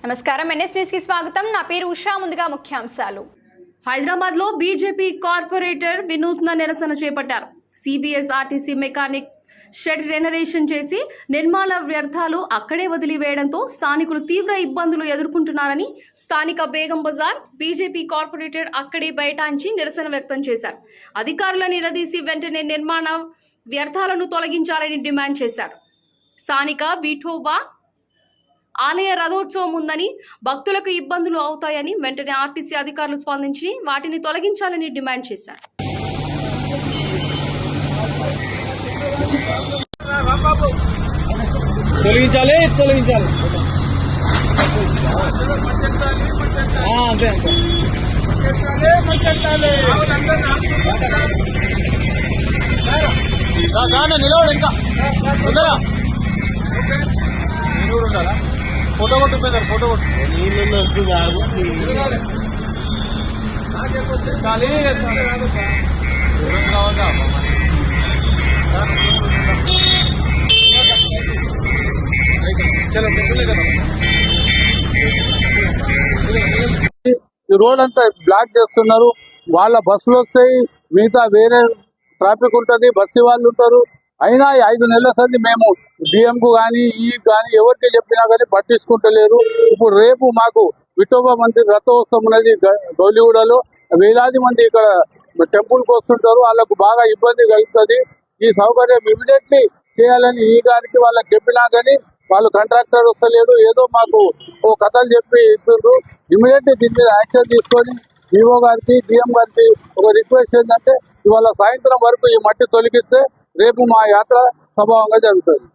నమస్కారం NS news కి స్వాగతం నా పేరు ఉషా ముందుగా ముఖ్యాంశాలు హైదరాబాద్ లో బీజేపీ కార్పొరేటర్ వినూత్న నిరసన చేపట్టారు సిబిఎస్ ఆర్టీసీ మెకానిక్ షెడ్ రెనరేషన్ చేసి నిర్మాణ వ్యర్థాలు అక్కడే వదిలివేయడంతో స్థానికులు తీవ్ర ఇబ్బందులు ఎదుర్కొంటున్నారని స్థానిక బేగం బజార్ బీజేపీ కార్పొరేటర్ అక్కడే బైఠాయించి నిరసన వ్యక్తం చేశారు అధికారులను నిలదీసి వెంటనే నిర్మాణ వ్యర్థాలను తొలగించాలని డిమాండ్ చేశారు స్థానిక విఠోబా ఆలయ రథోత్సవం ఉందని భక్తులకు ఇబ్బందులు అవుతాయని వెంటనే ఆర్టీసీ అధికారులు స్పందించి వాటిని తొలగించాలని డిమాండ్ చేశారు. फोटो फोटो रोड अंत ब्लाक చేస్తున్నారు వాళ్ళ బస్సులు వస్తాయి మిగతా వేరే ట్రాఫిక్ ఉంటది బస్సు వాళ్ళు ఉంటారు అయినా 5 నెలల సంది మేము డిఎం కు గాని ఈ గాని ఎవరికి చెప్పినా గాని పట్టించుకుంటలేరు ఇప్పుడు రేపు మాకు విఠోబా మందిర రథోత్సవం ఉన్నది గౌలిగూడలో వేలాది మంది ఇక్కడ టెంపుల్ కు వస్తుంటారు వాళ్ళకు బాగా ఇబ్బంది కలుగుతుంది ఈ సౌకర్యం ఇమిడియట్లీ చేయాలని ఈ గారికి వాళ్ళకి చెప్పినా గానీ వాళ్ళు కాంట్రాక్టర్ వస్తలేడు ఏదో మాకు ఓ కథలు చెప్పి ఇస్తుండ్రు ఇమిడియట్లీ దీని మీద యాక్షన్ తీసుకొని ఈఓ గారికి డిఎం గారికి ఒక రిక్వెస్ట్ ఏంటంటే ఇవాళ సాయంత్రం వరకు ఈ మట్టి తొలగిస్తే రేపు మా యాత్ర సభావంగా జరుగుతుంది.